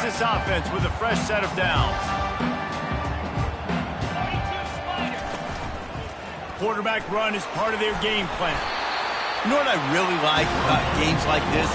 this offense with a fresh set of downs. Quarterback run is part of their game plan. You know what I really like about games like this?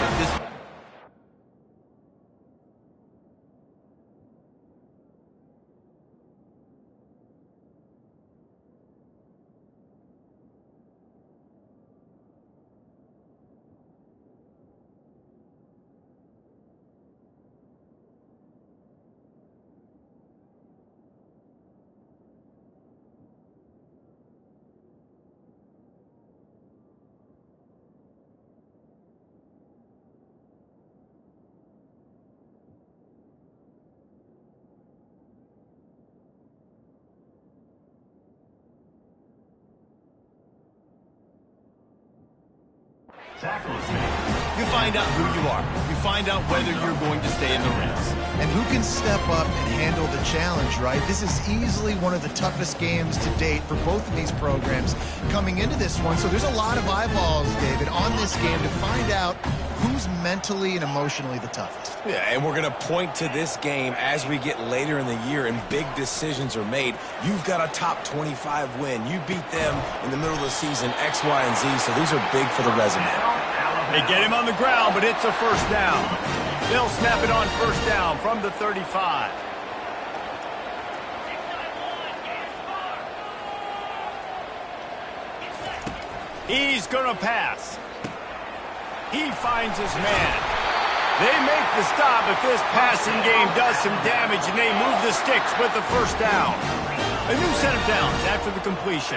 You find out who you are. You find out whether you're going to stay in the race. And who can step up and handle the challenge, right? This is easily one of the toughest games to date for both of these programs coming into this one. So there's a lot of eyeballs, David, on this game to find out who's mentally and emotionally the toughest. Yeah, and we're going to point to this game as we get later in the year and big decisions are made. You've got a top 25 win. You beat them in the middle of the season, X, Y, and Z, so these are big for the resume. They get him on the ground, but it's a first down. They'll snap it on first down from the 35. He's going to pass. He finds his man. They make the stop, but this passing game does some damage, and they move the sticks with the first down. A new set of downs after the completion.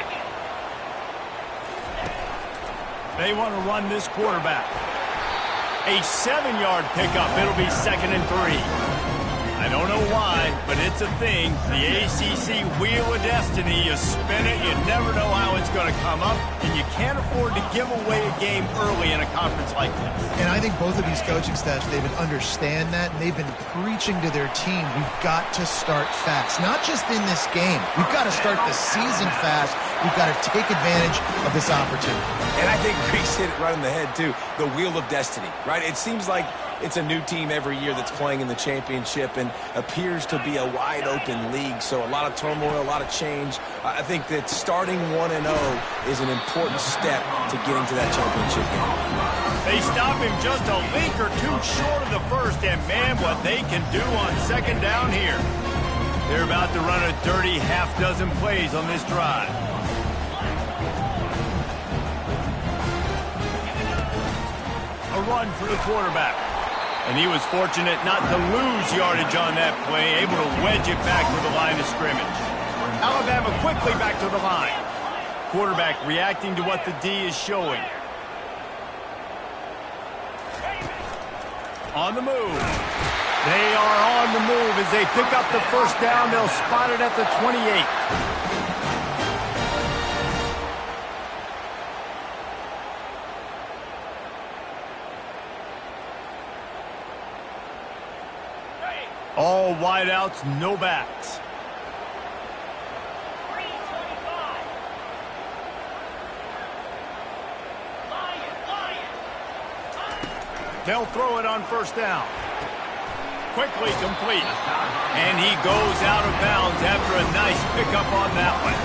They want to run this quarterback. A 7-yard pickup. It'll be 2nd and 3. I don't know why, but it's a thing. The ACC Wheel of Destiny, you spin it, you never know how it's going to come up, and you can't afford to give away a game early in a conference like this. And I think both of these coaching staffs, David, understand that, and they've been preaching to their team, we've got to start fast. Not just in this game. We've got to start the season fast. We've got to take advantage of this opportunity. And I think Reese hit it right on the head, too. The Wheel of Destiny, right? It seems like it's a new team every year that's playing in the championship and appears to be a wide-open league. So a lot of turmoil, a lot of change. I think that starting 1-0 is an important step to getting to that championship game. They stop him just a link or two short of the first, and man, what they can do on 2nd down here. They're about to run a dirty half-dozen plays on this drive. A run for the quarterback. And he was fortunate not to lose yardage on that play, able to wedge it back to the line of scrimmage. Alabama quickly back to the line. Quarterback reacting to what the D is showing. On the move. They are on the move as they pick up the first down. They'll spot it at the 28. All wideouts, no backs. They'll throw it on first down. Quickly complete. And he goes out of bounds after a nice pickup on that one.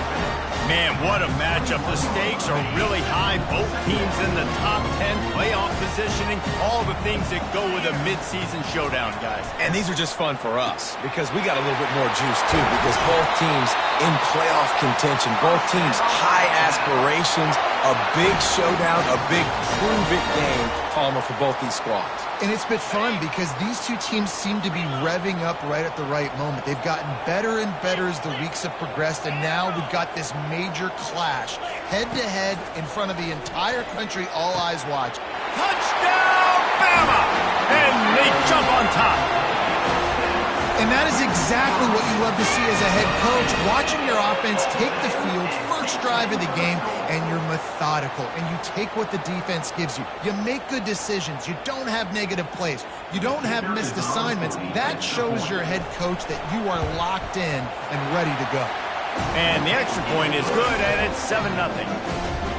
Man, what a matchup. The stakes are really high. Both teams in the top 10, playoff positioning, all the things that go with a midseason showdown, guys. And these are just fun for us because we got a little bit more juice, too, because both teams in playoff contention, both teams high aspirations, a big showdown, a big prove-it game, Palmer, for both these squads. And it's been fun because these two teams seem to be revving up right at the right moment. They've gotten better and better as the weeks have progressed, and now we've got this major clash, head-to-head in front of the entire country, all eyes watch. Touchdown, Bama! And they jump on top. And that is exactly what you love to see as a head coach, watching your offense take the field, first drive of the game, and you're methodical, and you take what the defense gives you. You make good decisions. You don't have negative plays. You don't have missed assignments. That shows your head coach that you are locked in and ready to go. And the extra point is good, and it's 7-0.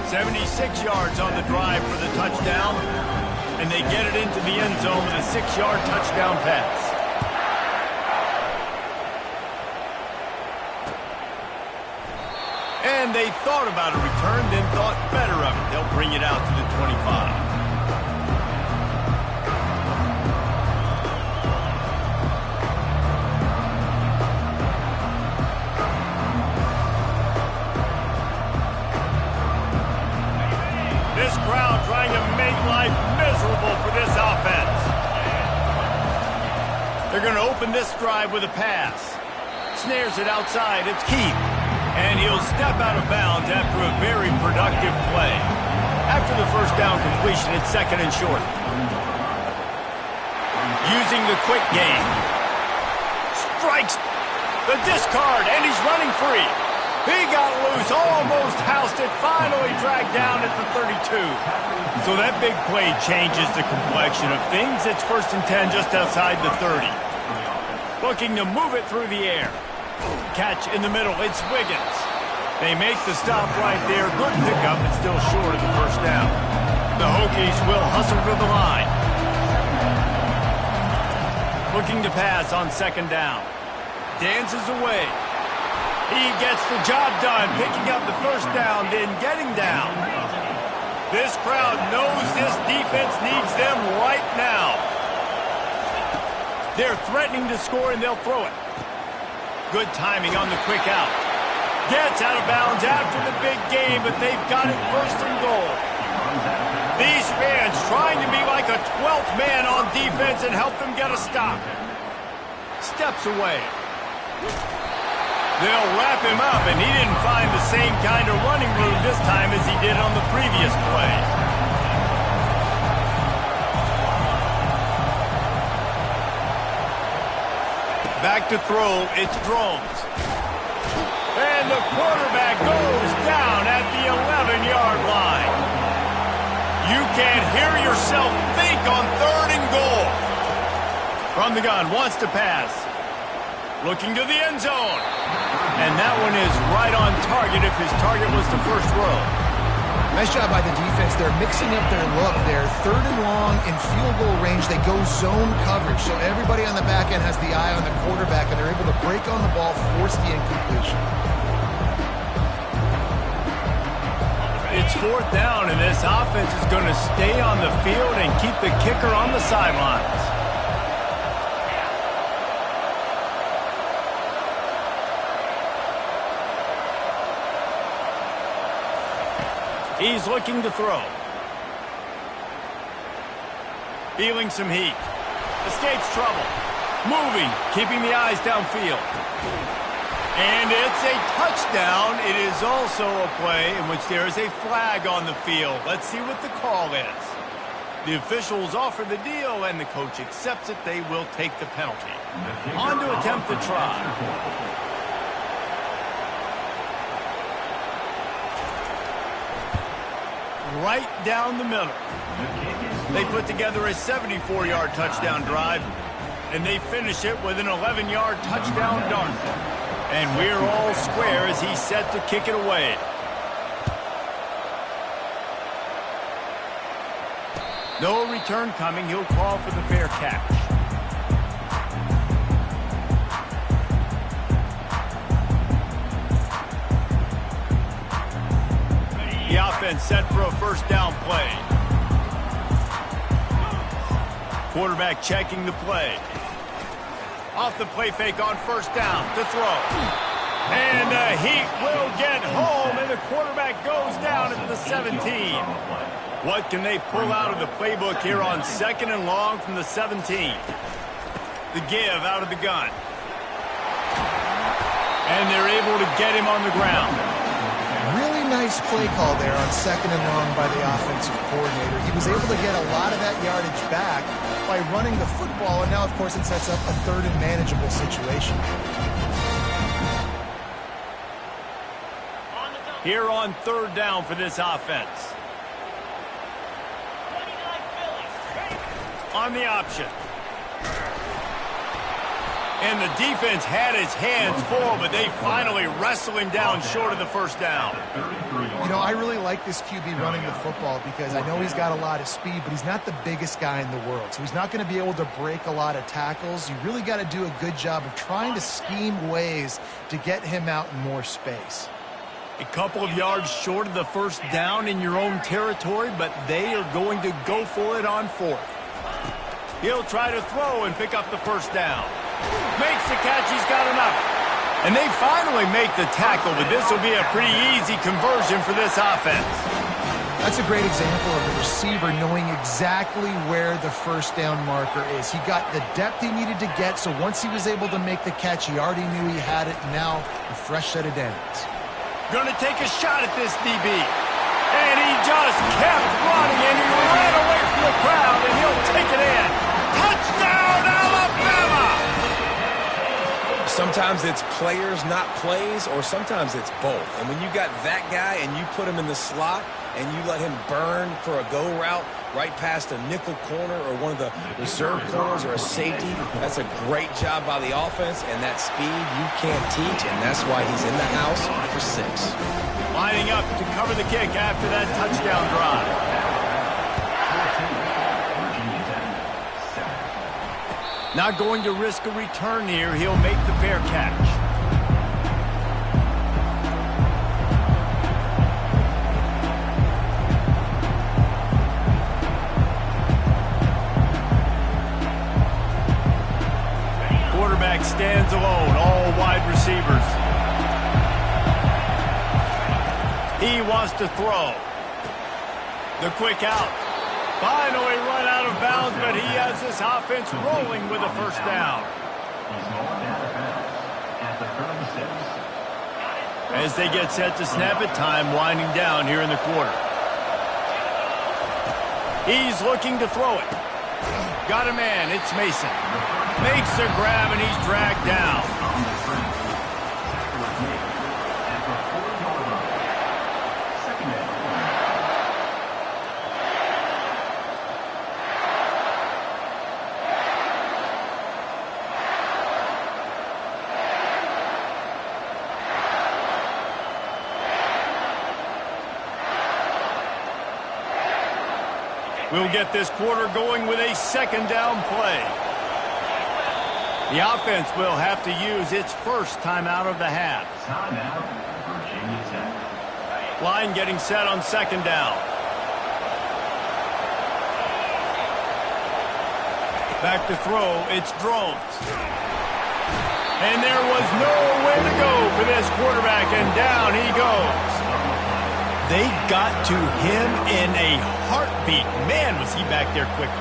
76 yards on the drive for the touchdown, and they get it into the end zone with a 6-yard touchdown pass. And they thought about a return, then thought better of it. They'll bring it out to the 25. This crowd trying to make life miserable for this offense. They're going to open this drive with a pass. Snares it outside. It's Keith. And he'll step out of bounds after a very productive play. After the first down completion, it's second and short. Using the quick game. Strikes the discard, and he's running free. He got loose, almost housed it, finally dragged down at the 32. So that big play changes the complexion of things. It's first and 10 just outside the 30. Looking to move it through the air. Catch in the middle, it's Wiggins. They make the stop right there. Good pickup, but still short of the first down. The Hokies will hustle to the line. Looking to pass on second down. Dances away. He gets the job done, picking up the first down, then getting down. This crowd knows this defense needs them right now. They're threatening to score, and they'll throw it. Good timing on the quick out. Gets out of bounds after the big game, but they've got it first and goal. These fans trying to be like a 12th man on defense and help them get a stop. Steps away. They'll wrap him up, and he didn't find the same kind of running room this time as he did on the previous play. Back to throw, it's Drones. And the quarterback goes down at the 11-yard line. You can't hear yourself think on third and goal. From the gun, wants to pass. Looking to the end zone. And that one is right on target if his target was the first row. Nice job by the defense. They're mixing up their look. They're third and long in field goal range. They go zone coverage. So everybody on the back end has the eye on the quarterback, and they're able to break on the ball, force the incompletion. It's fourth down, and this offense is going to stay on the field and keep the kicker on the sidelines. He's looking to throw. Feeling some heat. Escapes trouble. Moving, keeping the eyes downfield. And it's a touchdown. It is also a play in which there is a flag on the field. Let's see what the call is. The officials offer the deal, and the coach accepts it. They will take the penalty. On to attempt the try. Right down the middle. They put together a 74-yard touchdown drive, and they finish it with an 11-yard touchdown dart. And we're all square as he's set to kick it away. No return coming. He'll call for the fair catch. The offense set for a first down play. Quarterback checking the play. Off the play fake on first down to throw. And the Heat will get home, and the quarterback goes down at the 17. What can they pull out of the playbook here on second and long from the 17? The give out of the gun. And they're able to get him on the ground. Really nice play call there on second and long by the offensive coordinator. He was able to get a lot of that yardage back by running the football, and now, of course, it sets up a third and manageable situation. Here on third down for this offense. On the option. And the defense had his hands full, but they finally wrestle him down short of the first down. You know, I really like this QB running the football because I know he's got a lot of speed, but he's not the biggest guy in the world. So he's not going to be able to break a lot of tackles. You really got to do a good job of trying to scheme ways to get him out in more space. A couple of yards short of the first down in your own territory, but they are going to go for it on fourth. He'll try to throw and pick up the first down. Makes the catch. He's got enough. And they finally make the tackle, but this will be a pretty easy conversion for this offense. That's a great example of the receiver knowing exactly where the first down marker is. He got the depth he needed to get, so once he was able to make the catch, he already knew he had it. Now, a fresh set of downs. Going to take a shot at this DB. And he just kept running, and he ran away from the crowd, and he'll take it in. Touchdown, Alabama! Sometimes it's players, not plays, or sometimes it's both. And when you got that guy and you put him in the slot and you let him burn for a go route right past a nickel corner or one of the reserve corners or a safety, that's a great job by the offense, and that speed you can't teach, and that's why he's in the house for 6. Lining up to cover the kick after that touchdown drive. Not going to risk a return here. He'll make the fair catch. Quarterback stands alone, all wide receivers. He wants to throw. The quick out. Finally run out of bounds, but he has this offense rolling with a first down. As they get set to snap it, time winding down here in the quarter. He's looking to throw it. Got a man, it's Mason. Makes a grab and he's dragged down. We'll get this quarter going with a second down play. The offense will have to use its first timeout of the half. Line getting set on second down. Back to throw, it's Drones. And there was nowhere to go for this quarterback, and down he goes. They got to him in a heartbeat. Man, was he back there quickly.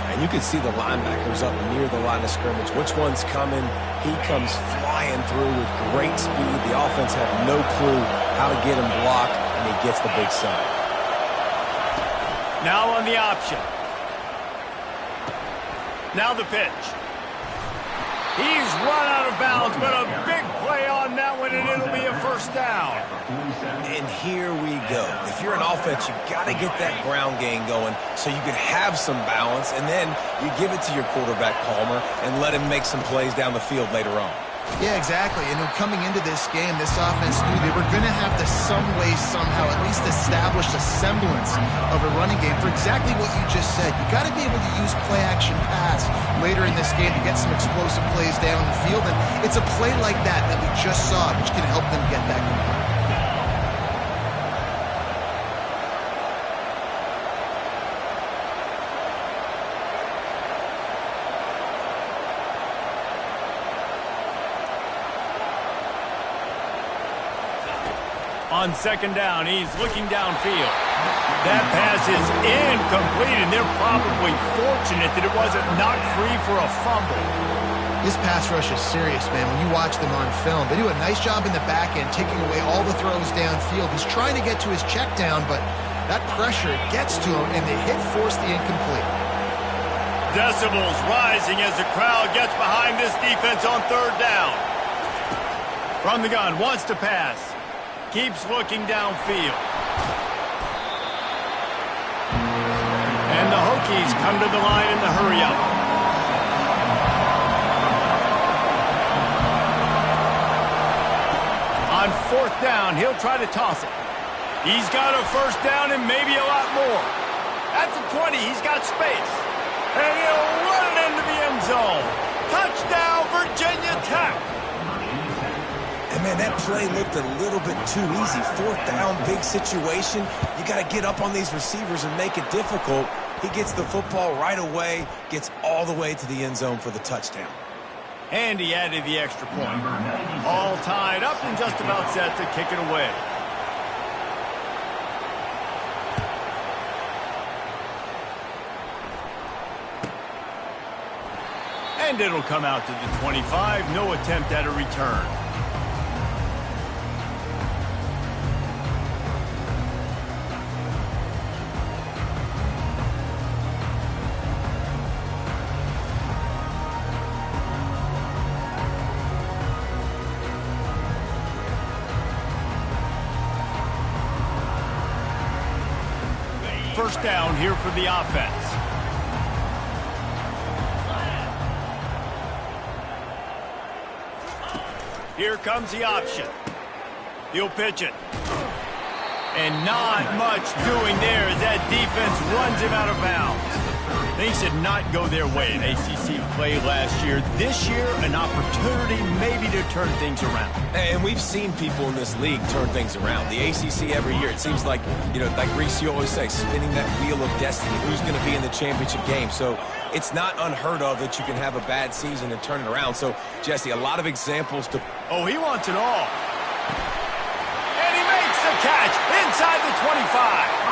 And you can see the linebackers up near the line of scrimmage. Which one's coming? He comes flying through with great speed. The offense had no clue how to get him blocked, and he gets the big sign. Now on the option. Now the pitch. He's run out of bounds, but a big play on that one, and it'll be a first down. And here we go. If you're an offense, you got to get that ground game going so you can have some balance, and then you give it to your quarterback, Palmer, and let him make some plays down the field later on. Yeah, exactly. And coming into this game, this offense knew they were going to have to some way, somehow, at least establish a semblance of a running game for exactly what you just said. You got to be able to use play-action pass later in this game to get some explosive plays down the field. And it's a play like that that we just saw, which can help them get that going. On second down, he's looking downfield. That pass is incomplete, and they're probably fortunate that it wasn't knocked free for a fumble. This pass rush is serious, man. When you watch them on film, they do a nice job in the back end, taking away all the throws downfield. He's trying to get to his check down, but that pressure gets to him, and they force the incomplete. Decibels rising as the crowd gets behind this defense on third down. From the gun, wants to pass. Keeps looking downfield. And the Hokies come to the line in the hurry-up. On fourth down, he'll try to toss it. He's got a first down and maybe a lot more. At the 20, he's got space. And he'll run it into the end zone. Touchdown, Virginia Tech. And Man, that play looked a little bit too easy. 4th down, big situation. You got to get up on these receivers and make it difficult. He gets the football right away, gets all the way to the end zone for the touchdown. And he added the extra point. All tied up and just about set to kick it away. And it'll come out to the 25. No attempt at a return. First down here for the offense. Here comes the option. He'll pitch it. And not much doing there as that defense runs him out of bounds. Things did not go their way in ACC play last year. This year, an opportunity maybe to turn things around. And we've seen people in this league turn things around. The ACC every year, it seems like, like Reese, you always say, spinning that wheel of destiny. Who's going to be in the championship game? So it's not unheard of that you can have a bad season and turn it around. So, Jesse, a lot of examples to... Oh, he wants it all. And he makes the catch inside the 25.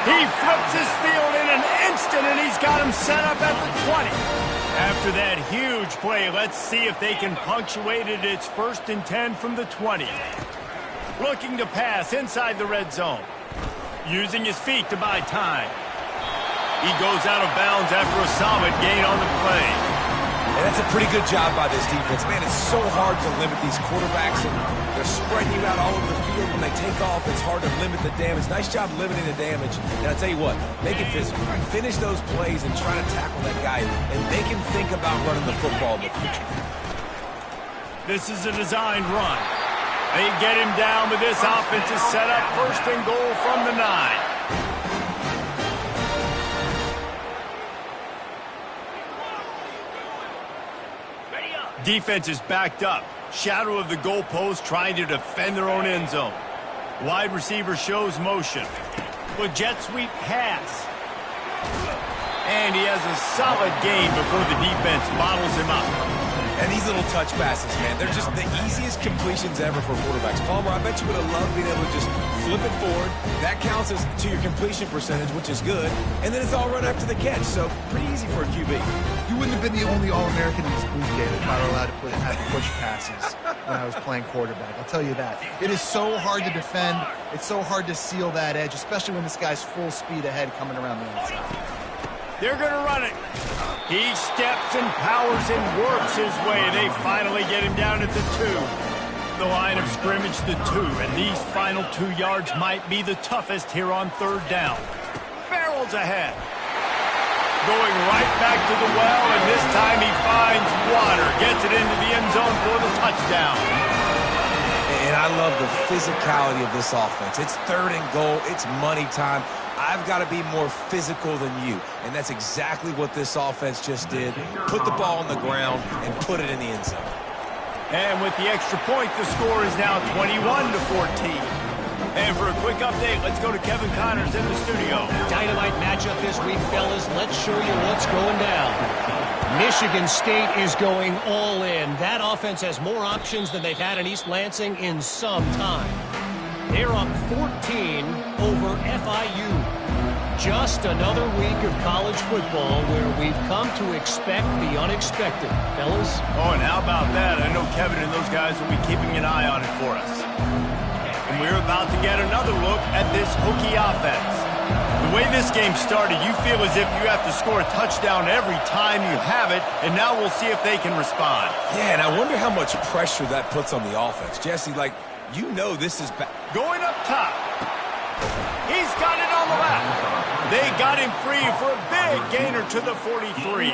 He flips his field in an instant, and he's got him set up at the 20. After that huge play, let's see if they can punctuate it. It's 1st and 10 from the 20. Looking to pass inside the red zone. Using his feet to buy time. He goes out of bounds after a solid gain on the play. And that's a pretty good job by this defense. Man, it's so hard to limit these quarterbacks, and they're spreading you out all over the field. When they take off, it's hard to limit the damage. Nice job limiting the damage. And I'll tell you what, make it physical. Finish those plays and try to tackle that guy and make him think about running the football in the future. This is a designed run. They get him down, but this offense is set up 1st and goal from the 9. Defense is backed up. Shadow of the goalpost trying to defend their own end zone. Wide receiver shows motion. With jet sweep pass. And he has a solid gain before the defense bottles him up. And these little touch passes, man, they're just the easiest completions ever for quarterbacks. Palmer, I bet you would have loved being able to just flip it forward. That counts as to your completion percentage, which is good. And then it's all run after the catch, so pretty easy for a QB. You wouldn't have been the only All-American in this booth game if I were allowed to have push passes when I was playing quarterback. I'll tell you that. It is so hard to defend. It's so hard to seal that edge, especially when this guy's full speed ahead coming around the outside. They're going to run it. He steps and powers and works his way. They finally get him down at the 2. The line of scrimmage, the 2. And these final 2 yards might be the toughest here on 3rd down. Barrels ahead. Going right back to the well, and this time he finds water. Gets it into the end zone for the touchdown. And I love the physicality of this offense. It's 3rd and goal. It's money time. I've got to be more physical than you. And that's exactly what this offense just did. Put the ball on the ground and put it in the end zone. And with the extra point, the score is now 21-14. And for a quick update, let's go to Kevin Connors in the studio. Dynamite matchup this week, fellas. Let's show you what's going down. Michigan State is going all in. That offense has more options than they've had in East Lansing in some time. They're up 14 over FIU. Just another week of college football where we've come to expect the unexpected, fellas. Oh, and how about that? I know Kevin and those guys will be keeping an eye on it for us. And we're about to get another look at this Hokie offense. The way this game started, you feel as if you have to score a touchdown every time you have it, and now we'll see if they can respond. Yeah, and I wonder how much pressure that puts on the offense. Jesse, you know this is bad. Going up top. He's got it on the left. They got him free for a big gainer to the 43.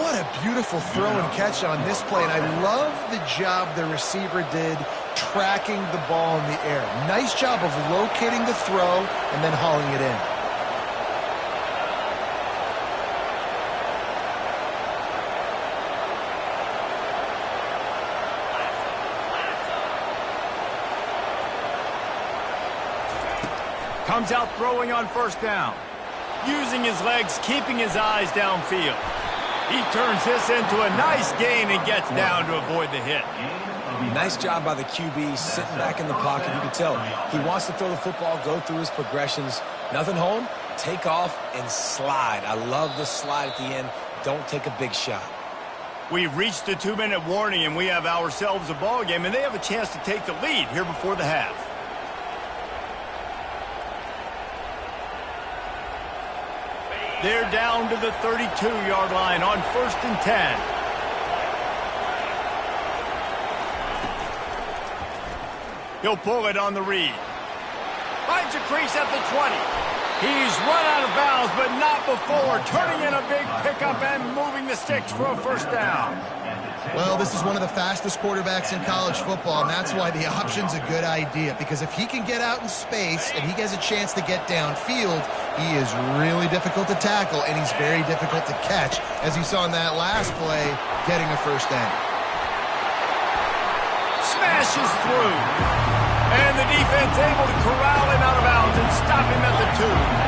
What a beautiful throw and catch on this play, and I love the job the receiver did tracking the ball in the air. Nice job of locating the throw and then hauling it in. Comes out throwing on first down. Using his legs, keeping his eyes downfield. He turns this into a nice gain and gets down to avoid the hit. Nice job by the QB, sitting back in the pocket. You can tell he wants to throw the football, go through his progressions. Nothing home, take off and slide. I love the slide at the end. Don't take a big shot. We've reached the 2-minute warning, and we have ourselves a ball game, and they have a chance to take the lead here before the half. They're down to the 32-yard line on 1st and 10. He'll pull it on the read. Finds a crease at the 20. He's run out of bounds, but not before turning in a big pickup and moving the sticks for a first down. Well, this is one of the fastest quarterbacks in college football, and that's why the option's a good idea. Because if he can get out in space and he has a chance to get downfield, he is really difficult to tackle, and he's very difficult to catch, as you saw in that last play, getting a first down. Smashes through. And the defense able to corral him out of bounds and stop him at the 2.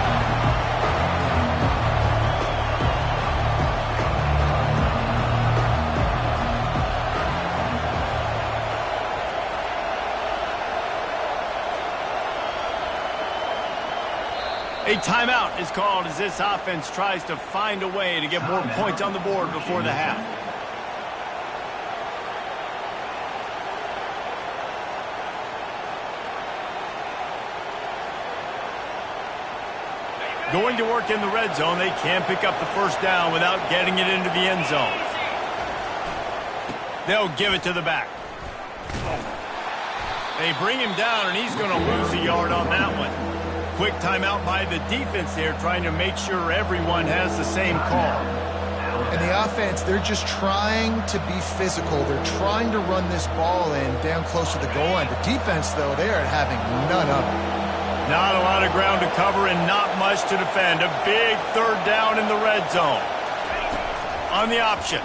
A timeout is called as this offense tries to find a way to get more points on the board before the half. Going to work in the red zone, they can't pick up the first down without getting it into the end zone. They'll give it to the back. They bring him down, and he's going to lose a yard on that one. Quick timeout by the defense there, trying to make sure everyone has the same call. And the offense, they're just trying to be physical. They're trying to run this ball in down close to the goal line. The defense, though, they are having none of it. Not a lot of ground to cover and not much to defend. A big third down in the red zone. On the option.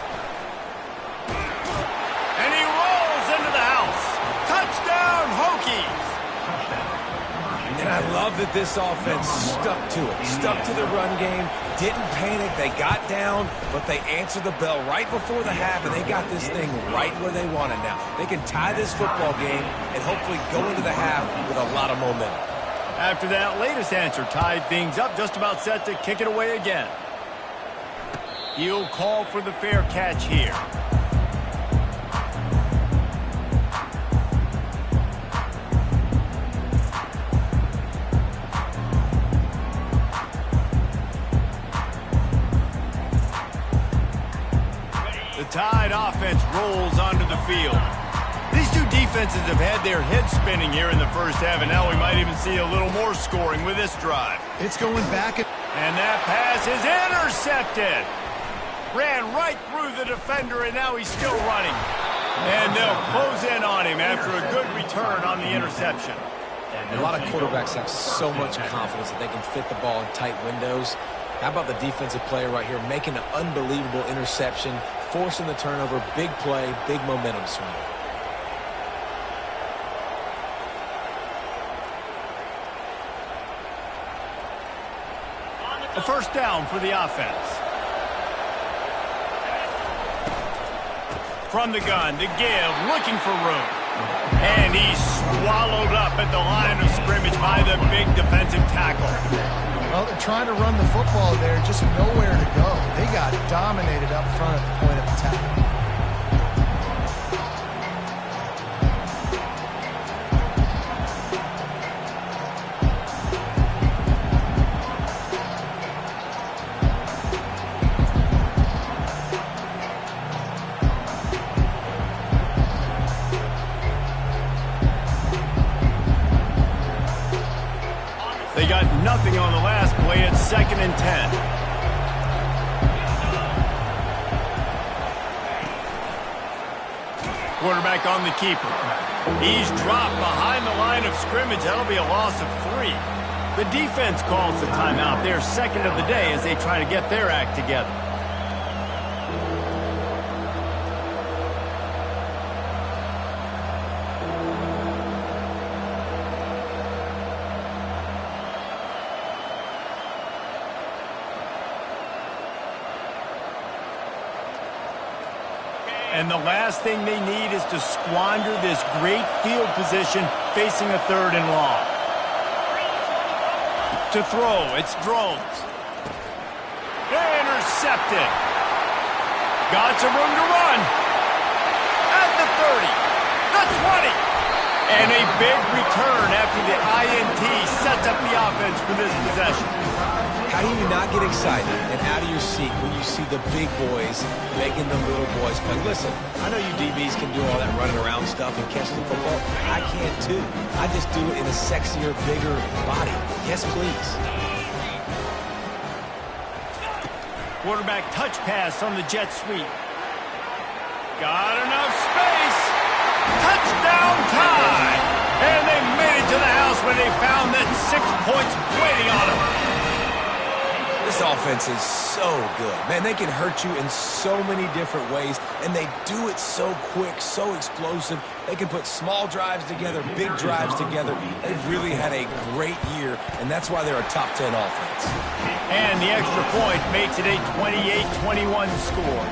And he rolls into the house. Touchdown, Hokies! And I love that this offense stuck to it, stuck to the run game, didn't panic. They got down, but they answered the bell right before the half, and they got this thing right where they want it now. They can tie this football game and hopefully go into the half with a lot of momentum. After that latest answer, tied things up, just about set to kick it away again. He'll call for the fair catch here. The Tide offense rolls onto the field. These two defenses have had their heads spinning here in the first half, and now we might even see a little more scoring with this drive. It's going back. And that pass is intercepted. Ran right through the defender, and now he's still running. And they'll close in on him after a good return on the interception. A lot of quarterbacks have so much confidence that they can fit the ball in tight windows. How about the defensive player right here making an unbelievable interception, forcing the turnover, big play, big momentum swing. A first down for the offense. From the gun, to give, looking for room. And he's swallowed up at the line of scrimmage by the big defensive tackle. Well, they're trying to run the football there, just nowhere to go. They got dominated up front at the point of attack. They got nothing on the last play. It's 2nd and 10. Quarterback on the keeper. He's dropped behind the line of scrimmage. That'll be a loss of 3. The defense calls the timeout. They're second of the day as they try to get their act together. And the last thing they need is to squander this great field position facing a 3rd and long. To throw, it's Drones. Intercepted. Got some room to run. At the 30, the 20. And a big return after the INT sets up the offense for this possession. How do you not get excited and out of your seat when you see the big boys making the little boys play? Listen, I know you DBs can do all that running around stuff and catch the football. I can too. I just do it in a sexier, bigger body. Yes, please. Quarterback touch pass on the jet sweep. Got enough space. Touchdown time. And they made it to the house when they found that 6 points waiting on them. This offense is so good. Man, they can hurt you in so many different ways, and they do it so quick, so explosive. They can put small drives together, big drives together. They've really had a great year, and that's why they're a top 10 offense. And the extra point makes it a 28-21 score.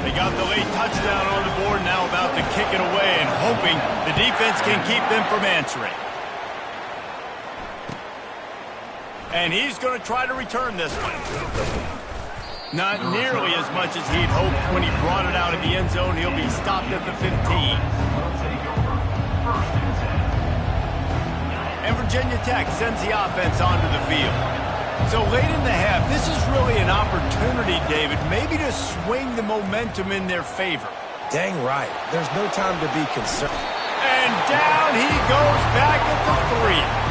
They got the late touchdown on the board, now about to kick it away and hoping the defense can keep them from answering. And he's going to try to return this one. Not nearly as much as he'd hoped when he brought it out of the end zone. He'll be stopped at the 15. And Virginia Tech sends the offense onto the field. So late in the half, this is really an opportunity, David, maybe to swing the momentum in their favor. Dang right. There's no time to be concerned. And down he goes back at the 3.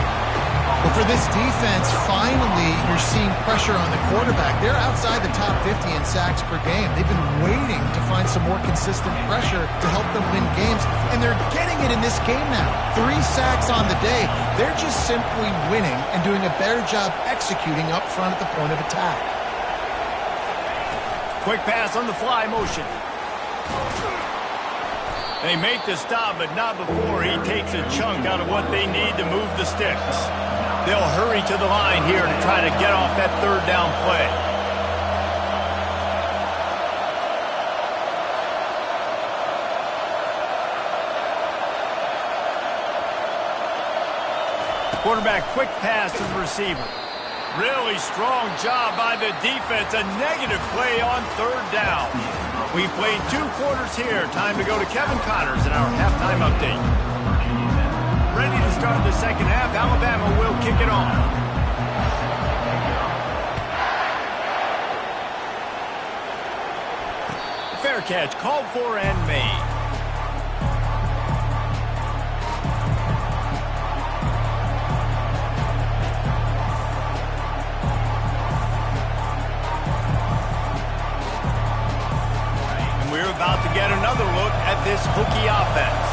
Well, for this defense, finally, you're seeing pressure on the quarterback. They're outside the top 50 in sacks per game. They've been waiting to find some more consistent pressure to help them win games, and they're getting it in this game now. 3 sacks on the day. They're just simply winning and doing a better job executing up front at the point of attack. Quick pass on the fly motion. They make the stop, but not before he takes a chunk out of what they need to move the sticks. They'll hurry to the line here to try to get off that 3rd down play. Quarterback quick pass to the receiver. Really strong job by the defense. A negative play on 3rd down. We've played 2 quarters here. Time to go to Kevin Connors in our halftime update. Ready to start the second half. Alabama will kick it off. Fair catch called for and made. And we're about to get another look at this Hokie offense.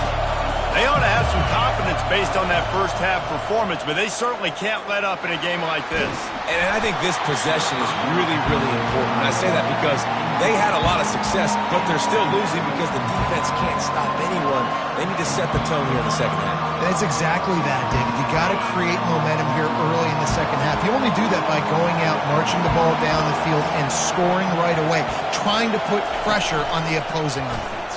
They ought to have some confidence based on that first half performance, but they certainly can't let up in a game like this. And I think this possession is really, really important. And I say that because they had a lot of success, but they're still losing because the defense can't stop anyone. They need to set the tone here in the second half. That's exactly that, David. You got to create momentum here early in the second half. You only do that by going out, marching the ball down the field, and scoring right away, trying to put pressure on the opposing offense.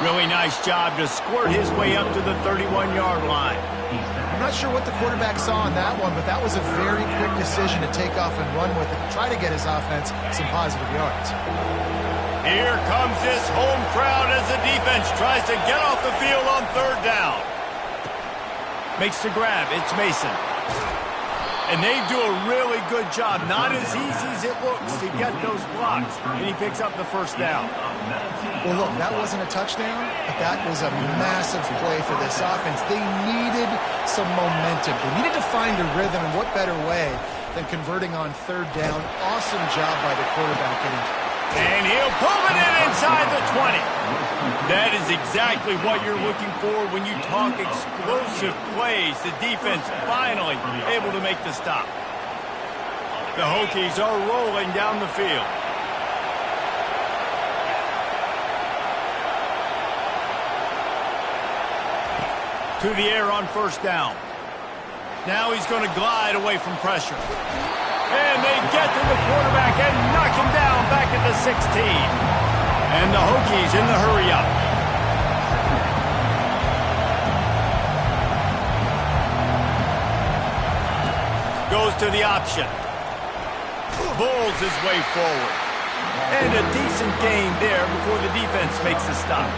Really nice job to squirt his way up to the 31-yard line. I'm not sure what the quarterback saw on that one, but that was a very quick decision to take off and run with it to try to get his offense some positive yards. Here comes this home crowd as the defense tries to get off the field on 3rd down. Makes the grab. It's Mason. And they do a really good job. Not as easy as it looks to get those blocks. And he picks up the 1st down. Well, look, that wasn't a touchdown, but that was a massive play for this offense. They needed some momentum. They needed to find a rhythm, and what better way than converting on 3rd down. Awesome job by the quarterback getting. And he'll pull it in inside the 20. That is exactly what you're looking for when you talk explosive plays. The defense finally able to make the stop. The Hokies are rolling down the field. To the air on 1st down. Now he's going to glide away from pressure. And they get to the quarterback and knock him down back at the 16. And the Hokies in the hurry-up. Goes to the option. Pulls his way forward. And a decent gain there before the defense makes the stop.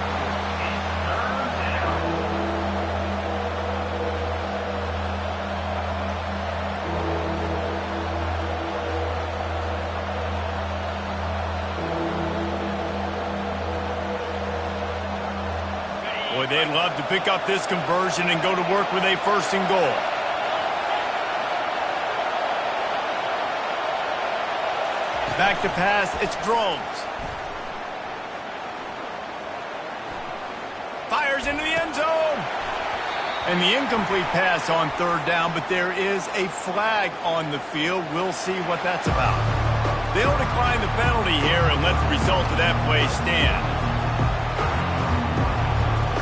Boy, they'd love to pick up this conversion and go to work with a first and goal. Back to pass, it's Drones. Fires into the end zone. And the incomplete pass on third down, but there is a flag on the field. We'll see what that's about. They'll decline the penalty here and let the result of that play stand.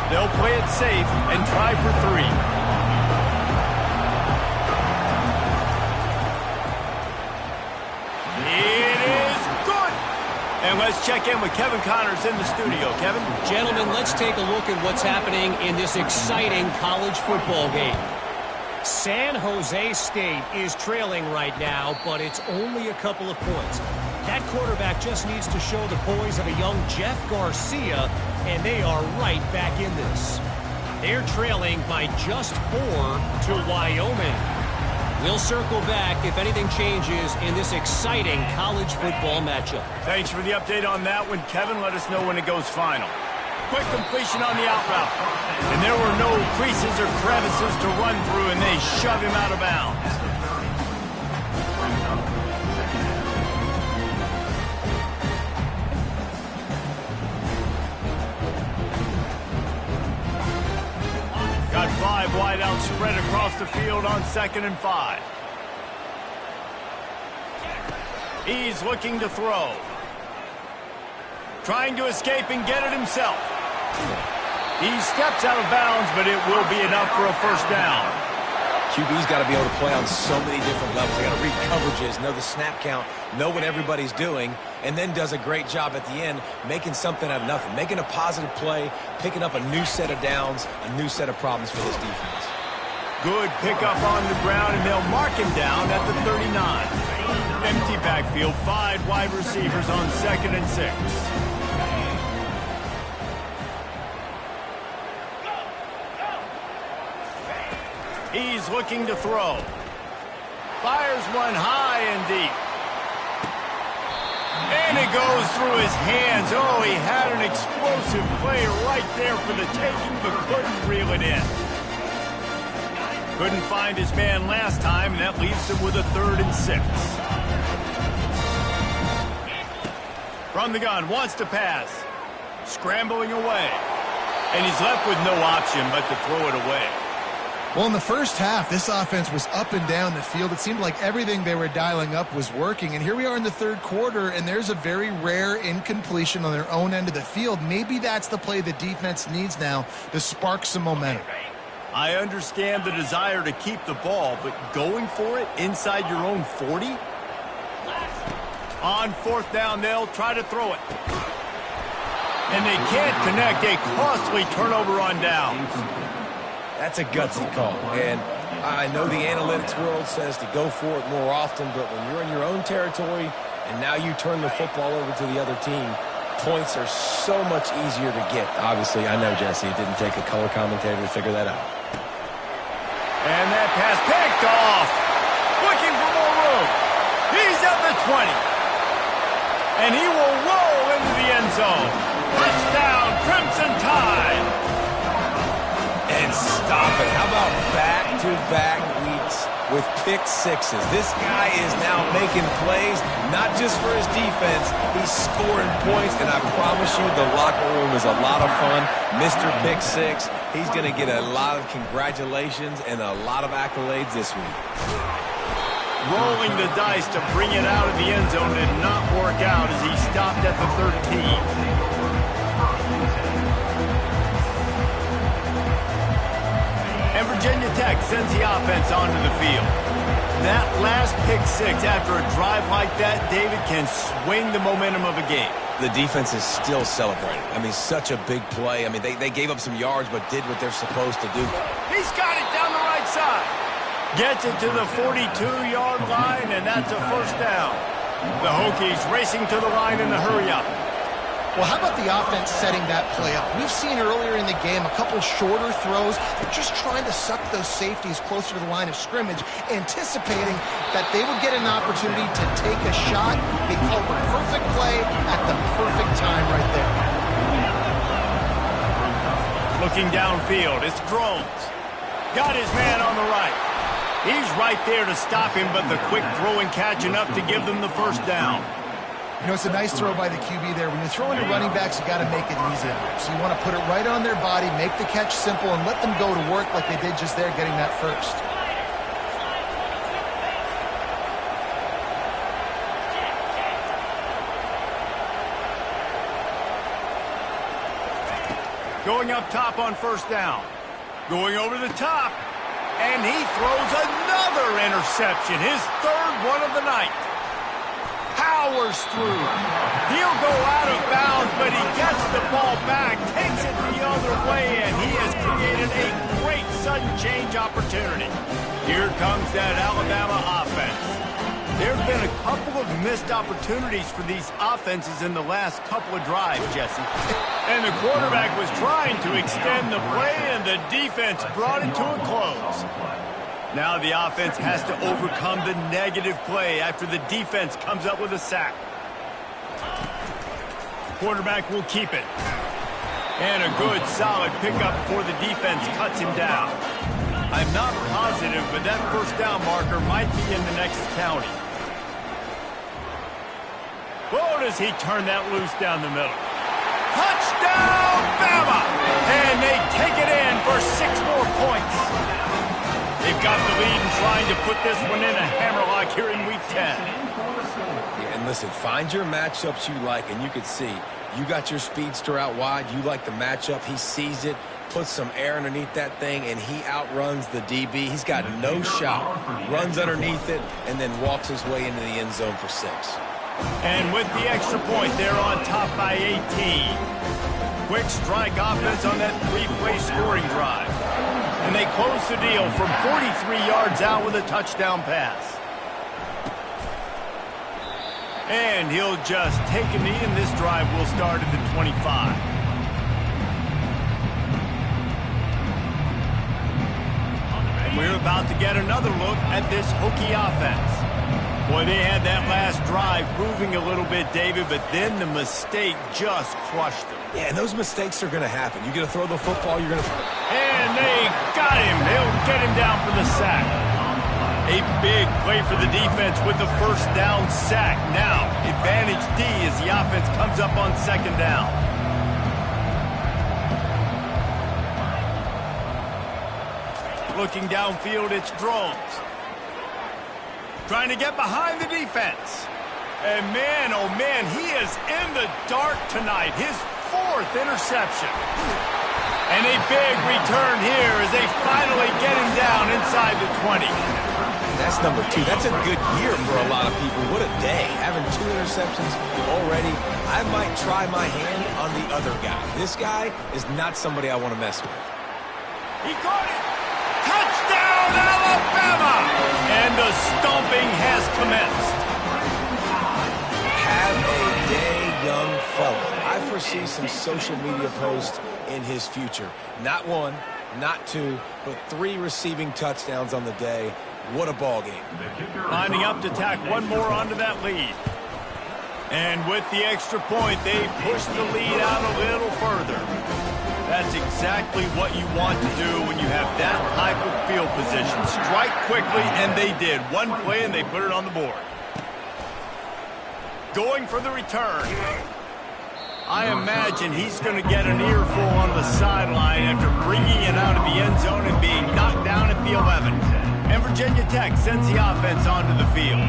They'll play it safe and try for 3. And let's check in with Kevin Connors in the studio. Kevin? Gentlemen, let's take a look at what's happening in this exciting college football game. San Jose State is trailing right now, but it's only a couple of points. That quarterback just needs to show the poise of a young Jeff Garcia, and they are right back in this. They're trailing by just 4 to Wyoming. We'll circle back if anything changes in this exciting college football matchup. Thanks for the update on that one, Kevin. Let us know when it goes final. Quick completion on the out route. And there were no creases or crevices to run through, and they shove him out of bounds. Got 5 wideouts spread across the field on 2nd and 5. He's looking to throw. Trying to escape and get it himself. He steps out of bounds, but it will be enough for a first down. QB's got to be able to play on so many different levels. They got to read coverages, know the snap count, know what everybody's doing, and then does a great job at the end making something out of nothing, making a positive play, picking up a new set of downs, a new set of problems for this defense. Good pickup on the ground, and they'll mark him down at the 39. Empty backfield, 5 wide receivers on 2nd and 6. He's looking to throw. Fires one high and deep. And it goes through his hands. Oh, he had an explosive play right there for the taking, but couldn't reel it in. Couldn't find his man last time, and that leaves him with a 3rd and 6. From the gun, wants to pass. Scrambling away. And he's left with no option but to throw it away. Well, in the first half, this offense was up and down the field. It seemed like everything they were dialing up was working. And here we are in the 3rd quarter, and there's a very rare incompletion on their own end of the field. Maybe that's the play the defense needs now to spark some momentum. I understand the desire to keep the ball, but going for it inside your own 40? On 4th down, they'll try to throw it. And they can't connect. A costly turnover on downs. That's a gutsy call, and I know the analytics world says to go for it more often, but when you're in your own territory and now you turn the football over to the other team, points are so much easier to get. Obviously, I know, Jesse, it didn't take a color commentator to figure that out. And that pass picked off. Looking for more room. He's at the 20. And he will roll into the end zone. Touchdown, Crimson Tide. And stop it. How about back-to-back weeks with pick sixes? This guy is now making plays, not just for his defense. He's scoring points, and I promise you the locker room is a lot of fun. Mr. Pick Six, he's going to get a lot of congratulations and a lot of accolades this week. Rolling the dice to bring it out of the end zone did not work out as he stopped at the 13. And Virginia Tech sends the offense onto the field. That last pick six after a drive like that, David, can swing the momentum of a game. The defense is still celebrating. I mean, such a big play. I mean, they gave up some yards but did what they're supposed to do. He's got it down the right side. Gets it to the 42-yard line, and that's a first down. The Hokies racing to the line in the hurry-up. Well, how about the offense setting that play up? We've seen earlier in the game a couple shorter throws. They're just trying to suck those safeties closer to the line of scrimmage, anticipating that they would get an opportunity to take a shot. They called the perfect play at the perfect time right there. Looking downfield, it's Drones. Got his man on the right. He's right there to stop him, but the quick throw and catch enough to give them the first down. You know, it's a nice throw by the QB there. When you're throwing to running backs, you got to make it easy on them. So you want to put it right on their body, make the catch simple, and let them go to work like they did just there, getting that first. Going up top on first down. Going over the top. And he throws another interception, his third one of the night. Powers through. He'll go out of bounds, but he gets the ball back, takes it the other way, and he has created a great sudden change opportunity. Here comes that Alabama offense. There have been a couple of missed opportunities for these offenses in the last couple of drives, Jesse. And the quarterback was trying to extend the play, and the defense brought it to a close. Now the offense has to overcome the negative play after the defense comes up with a sack. Quarterback will keep it. And a good, solid pickup before the defense cuts him down. I'm not positive, but that first down marker might be in the next county. Oh, does he turn that loose down the middle. Touchdown, Bama! And they take it in for 6 more points. They've got the lead and trying to put this one in a hammerlock here in Week 10. Yeah, and listen, find your matchups you like, and you can see you got your speedster out wide. You like the matchup. He sees it, puts some air underneath that thing, and he outruns the DB. He's got no shot. Runs underneath it, and then walks his way into the end zone for 6. And with the extra point, they're on top by 18. Quick strike offense on that 3-play scoring drive. And they close the deal from 43 yards out with a touchdown pass. And he'll just take a knee, and this drive will start at the 25. And we're about to get another look at this Hokie offense. Boy, they had that last drive moving a little bit, David, but then the mistake just crushed them. Yeah, and those mistakes are going to happen. You're going to throw the football, you're going to... And they got him. They'll get him down for the sack. A big play for the defense with the first down sack. Now, advantage D as the offense comes up on second down. Looking downfield, it's Drones. Trying to get behind the defense. And man, oh man, he is in the dark tonight. His 4th interception. And a big return here as they finally get him down inside the 20. That's number 2. That's a good year for a lot of people. What a day. Having 2 interceptions already. I might try my hand on the other guy. This guy is not somebody I want to mess with. He caught it. Touchdown, Alabama! And the stomping has commenced. Have a day, young fella. I foresee some social media posts in his future. Not 1, not 2, but 3 receiving touchdowns on the day. What a ball game. Lining up to tack one more onto that lead. And with the extra point, they push the lead out a little further. That's exactly what you want to do when you have that type of field position. Strike quickly, and they did. One play, and they put it on the board. Going for the return. I imagine he's going to get an earful on the sideline after bringing it out of the end zone and being knocked down at the 11. And Virginia Tech sends the offense onto the field.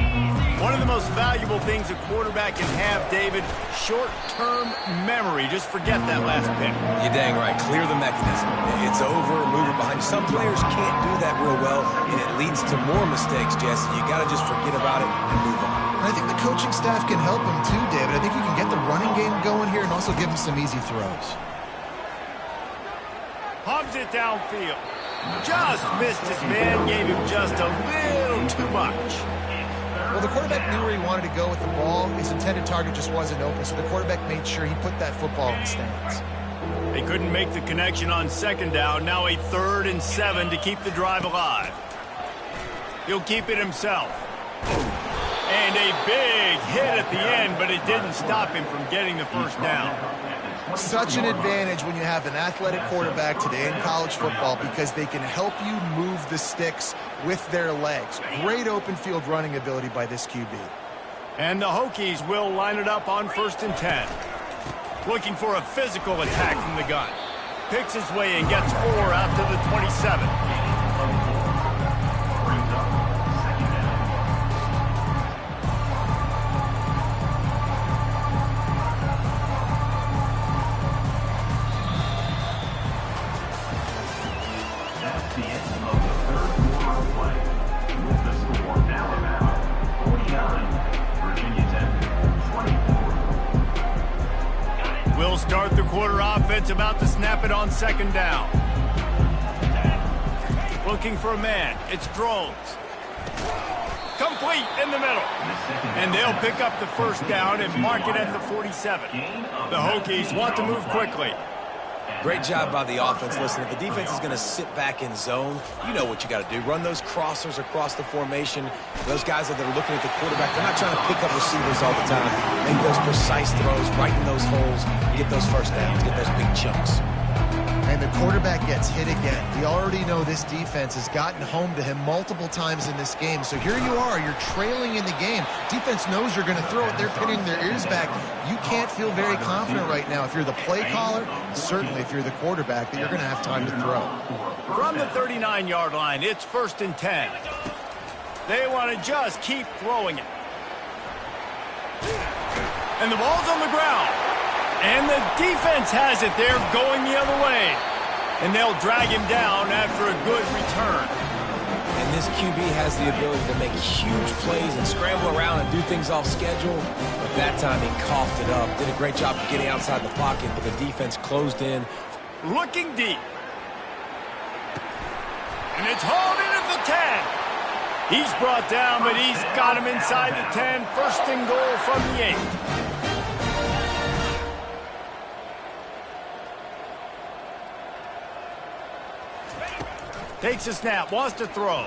One of the most valuable things a quarterback can have, David, short-term memory. Just forget that last pick. You're dang right. Clear the mechanism. It's over, move it behind you. Some players can't do that real well, and it leads to more mistakes, Jesse. You got to just forget about it and move on. And I think the coaching staff can help him too, David. I think you can get the running game going here and also give him some easy throws. Pumps it downfield. Just missed his man, gave him just a little too much. Well, the quarterback knew where he wanted to go with the ball. His intended target just wasn't open, so the quarterback made sure he put that football in the stands. They couldn't make the connection on second down. Now a 3rd and 7 to keep the drive alive. He'll keep it himself. And a big hit at the end, but it didn't stop him from getting the first down. Such an advantage when you have an athletic quarterback today in college football because they can help you move the sticks with their legs. Great open field running ability by this QB. And the Hokies will line it up on 1st and 10. Looking for a physical attack from the gun. Picks his way and gets 4 out to the 27. We'll start the quarter offense, about to snap it on 2nd down. Looking for a man. It's Drones. Complete in the middle. And they'll pick up the 1st down and mark it at the 47. The Hokies want to move quickly. Great job by the offense. Listen, if the defense is going to sit back in zone, you know what you got to do. Run those crossers across the formation. Those guys that are looking at the quarterback, they're not trying to pick up receivers all the time. Make those precise throws, right in those holes, get those 1st downs, get those big chunks. And the quarterback gets hit again. We already know this defense has gotten home to him multiple times in this game. So here you are, you're trailing in the game. Defense knows you're going to throw it. They're pinning their ears back. You can't feel very confident right now if you're the play caller, certainly if you're the quarterback, that you're going to have time to throw. From the 39-yard line, it's 1st and 10. They want to just keep throwing it. And the ball's on the ground. And the defense has it. They're going the other way. And they'll drag him down after a good return. And this QB has the ability to make huge plays and scramble around and do things off schedule. But that time he coughed it up. Did a great job of getting outside the pocket, but the defense closed in. Looking deep. And it's hauled in at the 10. He's brought down, but he's got him inside the 10. 1st and goal from the 8. Takes a snap, wants to throw.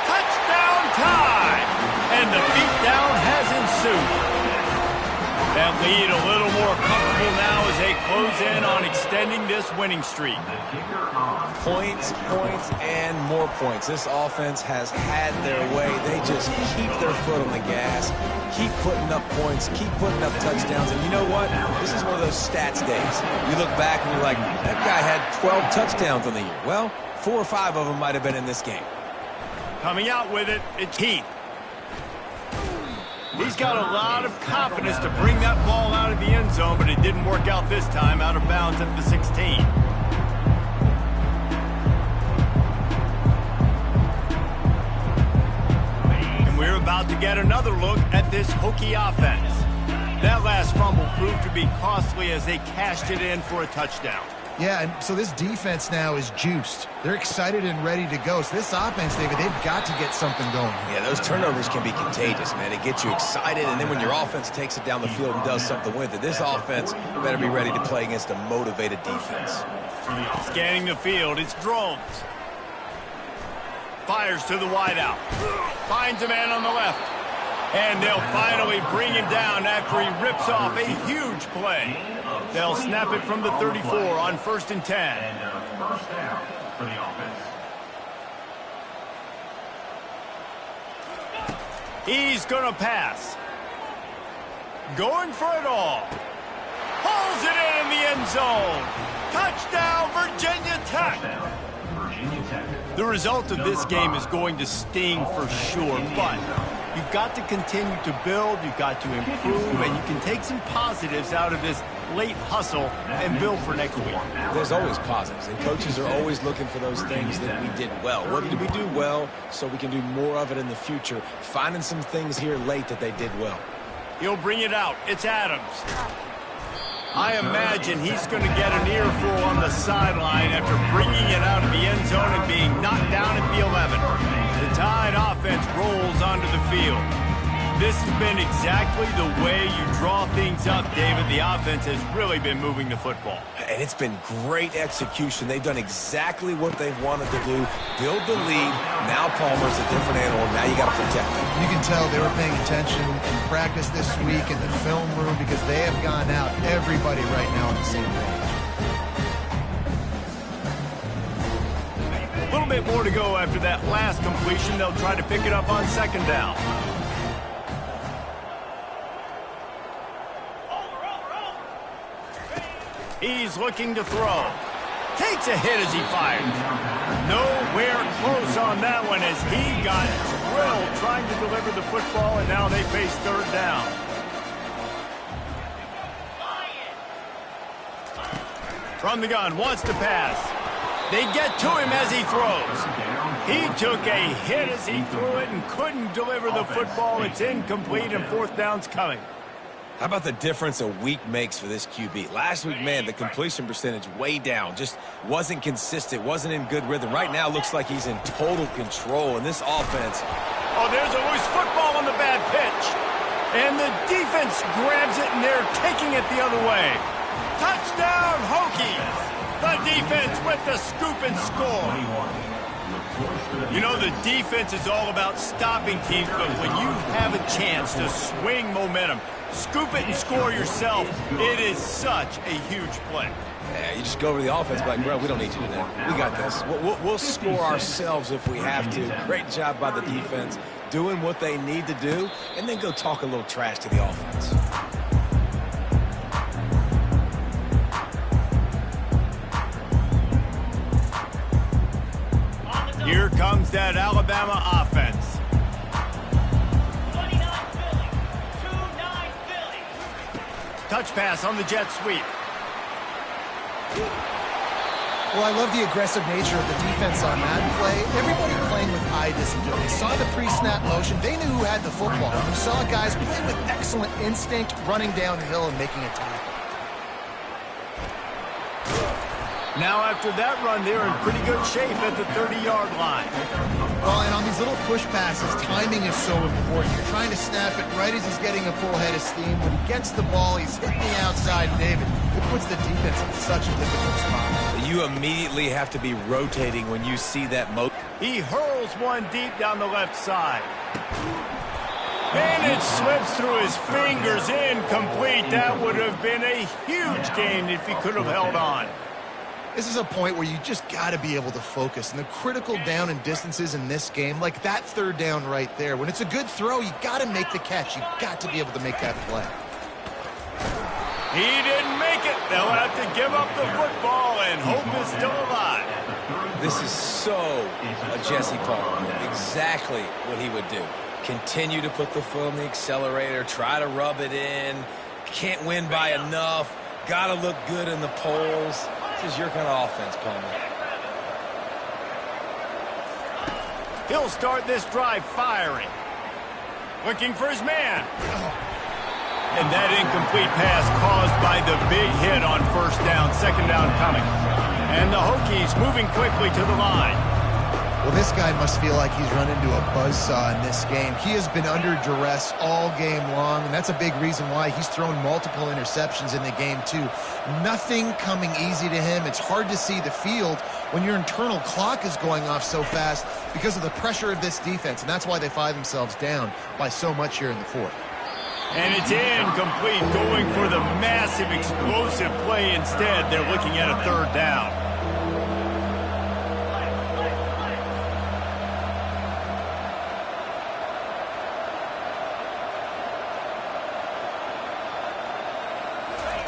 Touchdown time! And the beatdown has ensued. That lead a little more comfortable now as they close in on extending this winning streak. Points, points, and more points. This offense has had their way. They just keep their foot on the gas, keep putting up points, keep putting up touchdowns. And you know what? This is one of those stats days. You look back and you're like, that guy had 12 touchdowns on the year. Well, 4 or 5 of them might have been in this game. Coming out with it, it's Heath. He's got a lot of confidence to bring that ball out of the end zone, but it didn't work out this time, out of bounds at the 16. And we're about to get another look at this Hokie offense. That last fumble proved to be costly as they cashed it in for a touchdown. Yeah, and so this defense now is juiced. They're excited and ready to go. So this offense, David, they've got to get something going. Yeah, those turnovers can be contagious, man. It gets you excited, and then when your offense takes it down the field and does something with it, this offense better be ready to play against a motivated defense. Scanning the field, it's Drones. Fires to the wideout. Finds a man on the left. And they'll finally bring him down after he rips off a huge play. They'll snap it from the 34 on 1st and 10. And first down for the offense. He's going to pass. Going for it all. Pulls it in the end zone. Touchdown, Virginia Tech. Virginia Tech. The result of this game is going to sting for sure, but You've got to continue to build, you've got to improve, and you can take some positives out of this late hustle and build for next week. There's always positives, and coaches are always looking for those things that we did well. What did we do well so we can do more of it in the future? Finding some things here late that they did well. He'll bring it out. It's Adams. I imagine he's going to get an earful on the sideline after bringing it out of the end zone and being knocked down at the 11. The Tide offense rolls onto the field. This has been exactly the way you draw things up, David. The offense has really been moving the football. And it's been great execution. They've done exactly what they've wanted to do. Build the lead. Now Palmer's a different animal. Now you got to protect them. You can tell they were paying attention in practice this week in the film room because they have gone out, everybody right now on the same page. A little bit more to go after that last completion. They'll try to pick it up on second down. He's looking to throw. Takes a hit as he fires. Nowhere close on that one as he got drilled trying to deliver the football, and now they face third down. From the gun, wants to pass. They get to him as he throws. He took a hit as he threw it and couldn't deliver the football. It's incomplete, and fourth down's coming. How about the difference a week makes for this QB? Last week, man, the completion percentage way down. Just wasn't consistent, wasn't in good rhythm. Right now, looks like he's in total control. And this offense... Oh, there's a loose football on the bad pitch. And the defense grabs it, and they're taking it the other way. Touchdown, Hokies! The defense with the scoop and score. You know, the defense is all about stopping teams, but when you have a chance to swing momentum, scoop it and score yourself, it is such a huge play. Yeah, you just go over to the offense, like, bro, we don't need you today. We got this. We'll score ourselves if we have to. Great job by the defense, doing what they need to do, and then go talk a little trash to the offense. Here comes that Alabama offense. 29 Philly. Touch pass on the jet sweep. Well, I love the aggressive nature of the defense on that play. Everybody playing with eye discipline. They saw the pre-snap motion. They knew who had the football. You saw guys playing with excellent instinct, running downhill and making a tackle. Now after that run, they're in pretty good shape at the 30-yard line. Well, and on these little push passes, timing is so important. You're trying to snap it right as he's getting a full head of steam. When he gets the ball, he's hitting the outside, David. It puts the defense in such a difficult spot. You immediately have to be rotating when you see that He hurls one deep down the left side. And it slips through his fingers, incomplete. That would have been a huge gain if he could have held on. This is a point where you just got to be able to focus. And the critical down and distances in this game, like that third down right there, when it's a good throw, you got to make the catch. You got to be able to make that play. He didn't make it. They'll have to give up the football, and hope is still alive. This is so a Jesse Palmer move. Exactly what he would do. Continue to put the foot on the accelerator, try to rub it in. Can't win by enough. Got to look good in the polls. This is your kind of offense, Palmer. He'll start this drive firing. Looking for his man. And that incomplete pass caused by the big hit on first down, second down coming. And the Hokies moving quickly to the line. Well, this guy must feel like he's run into a buzzsaw in this game. He has been under duress all game long, and that's a big reason why he's thrown multiple interceptions in the game, too. Nothing coming easy to him. It's hard to see the field when your internal clock is going off so fast because of the pressure of this defense, and that's why they find themselves down by so much here in the fourth. And it's incomplete, going for the massive explosive play instead. They're looking at a third down.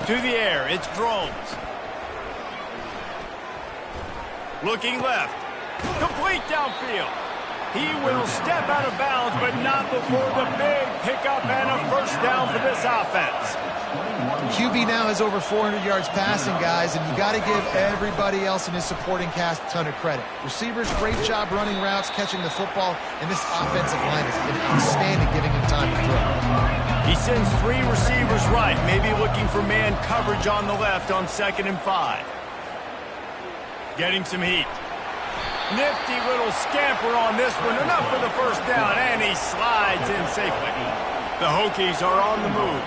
To the air, it's Drones. Looking left. Complete downfield. He will step out of bounds, but not before the big pickup and a first down for this offense. QB now has over 400 yards passing, guys, and you got to give everybody else in his supporting cast a ton of credit. Receivers, great job running routes, catching the football, and this offensive line has been outstanding, giving him time to throw. He sends 3 receivers right, maybe looking for man coverage on the left on 2nd and 5. Getting some heat. Nifty little scamper on this one. Enough for the first down, and he slides in safely. The Hokies are on the move.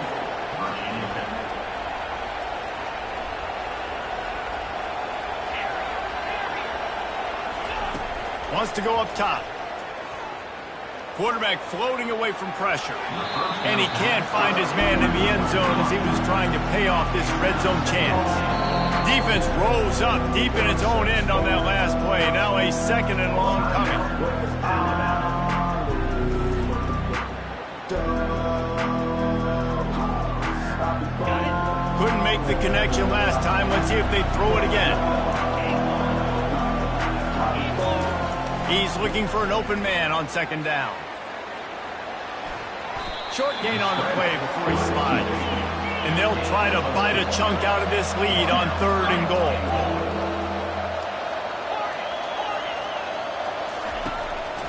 Wants to go up top. Quarterback floating away from pressure. And he can't find his man in the end zone as he was trying to pay off this red zone chance. Defense rolls up deep in its own end on that last play. Now a 2nd and long coming. Couldn't make the connection last time. Let's see if they throw it again. He's looking for an open man on 2nd down. Short gain on the play before he slides. And they'll try to bite a chunk out of this lead on 3rd and goal.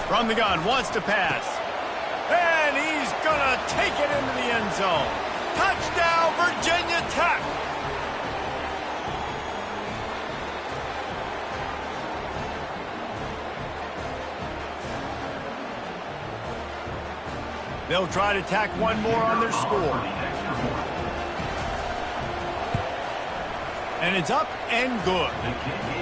From the gun, wants to pass. And he's going to take it into the end zone. Touchdown, Virginia Tech! They'll try to tack one more on their score. And it's up and good.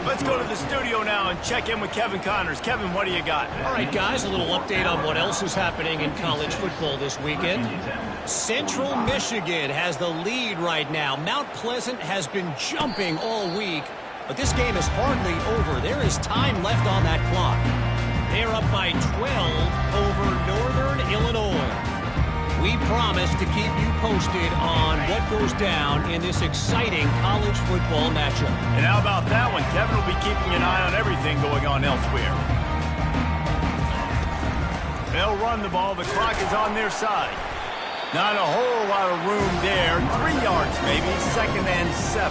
Let's go to the studio now and check in with Kevin Connors. Kevin, what do you got? All right, guys, a little update on what else is happening in college football this weekend. Central Michigan has the lead right now. Mount Pleasant has been jumping all week, but this game is hardly over. There is time left on that clock. They're up by 12 over Northern Illinois. We promise to keep you posted on what goes down in this exciting college football matchup. And how about that one? Kevin will be keeping an eye on everything going on elsewhere. They'll run the ball. The clock is on their side. Not a whole lot of room there. 3 yards maybe. 2nd and 7.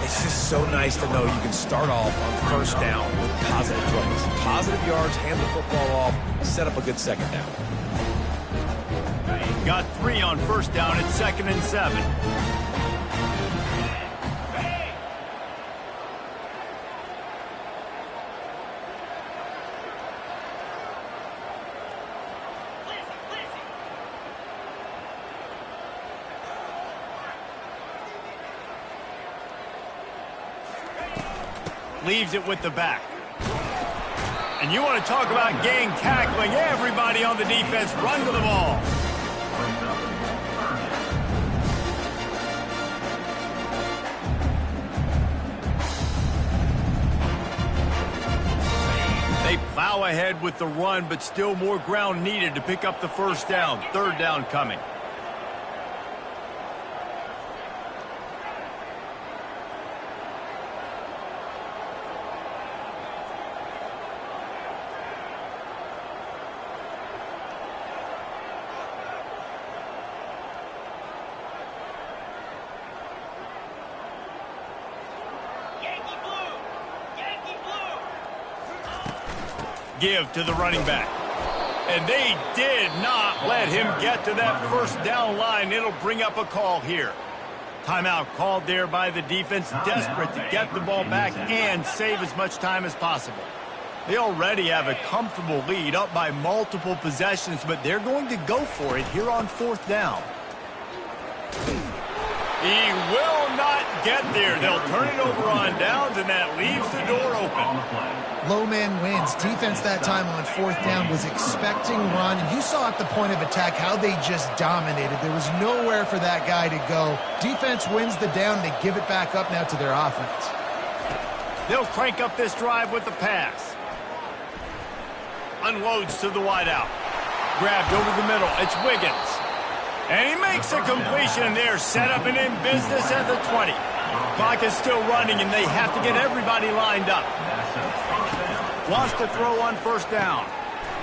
It's just so nice to know you can start off on 1st down with positive plays. Positive yards, hand the football off, set up a good 2nd down. Got 3 on 1st down at 2nd and 7. Leaves it with the back. And you want to talk about gang tackling. Everybody on the defense run to the ball. They plow ahead with the run, but still more ground needed to pick up the first down. 3rd down coming. Give to the running back. And they did not let him get to that first down line. It'll bring up a call here. Timeout called there by the defense, desperate to get the ball back and save as much time as possible. They already have a comfortable lead, up by multiple possessions, but they're going to go for it here on 4th down. He will not get there. They'll turn it over on downs, and that leaves the door open. Low man wins. Defense that time on 4th down was expecting run, and you saw at the point of attack how they just dominated. There was nowhere for that guy to go. Defense wins the down. They give it back up now to their offense. They'll crank up this drive with the pass. Unloads to the wideout. Grabbed over the middle. It's Wiggins. And he makes a completion there. Set up and in business at the 20. Clock is still running, and they have to get everybody lined up. Wants to throw on 1st down.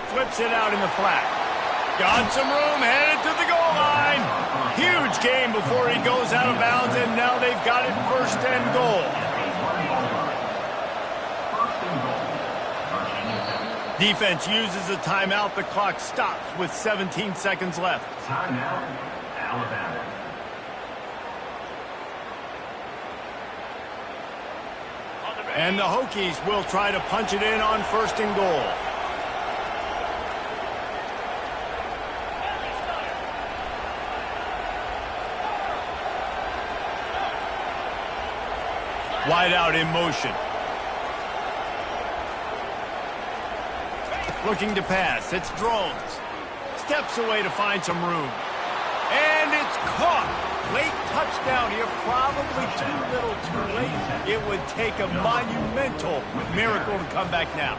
flips it out in the flat. Got some room, headed to the goal line. Huge gain before he goes out of bounds, and now they've got it first and goal. Defense uses a timeout. The clock stops with 17 seconds left. Timeout, Alabama. And the Hokies will try to punch it in on first and goal. Wide out in motion. Looking to pass. It's Drones. Steps away to find some room. And it's caught. Late touchdown here. Probably too little too late. It would take a monumental miracle to come back now.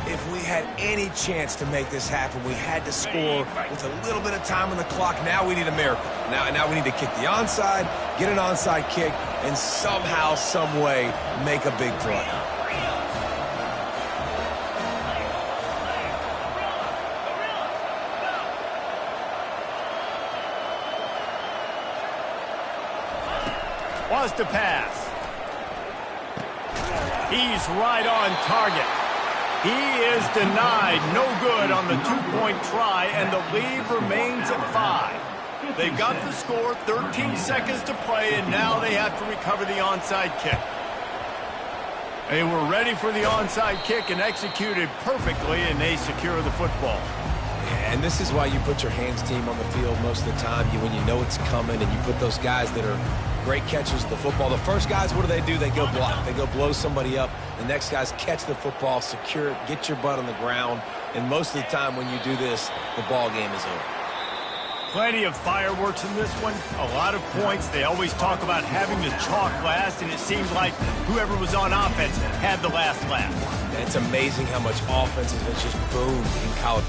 If we had any chance to make this happen, we had to score with a little bit of time on the clock. Now we need a miracle. Now we need to kick the onside, get an onside kick, and somehow, some way, make a big play. Wants to pass. He's right on target. He is denied. No good on the two-point try, and the lead remains at 5. They've got the score, 13 seconds to play, and now they have to recover the onside kick. They were ready for the onside kick and executed perfectly, and they secure the football. And this is why you put your hands team on the field most of the time. When you know it's coming, and you put those guys that are great catchers of the football. The first guys, what do? They go block. They go blow somebody up. The next guys catch the football, secure it, get your butt on the ground. And most of the time when you do this, the ball game is over. Plenty of fireworks in this one. A lot of points. They always talk about having the chalk last, and it seems like whoever was on offense had the last laugh. And it's amazing how much offense has just boomed in college.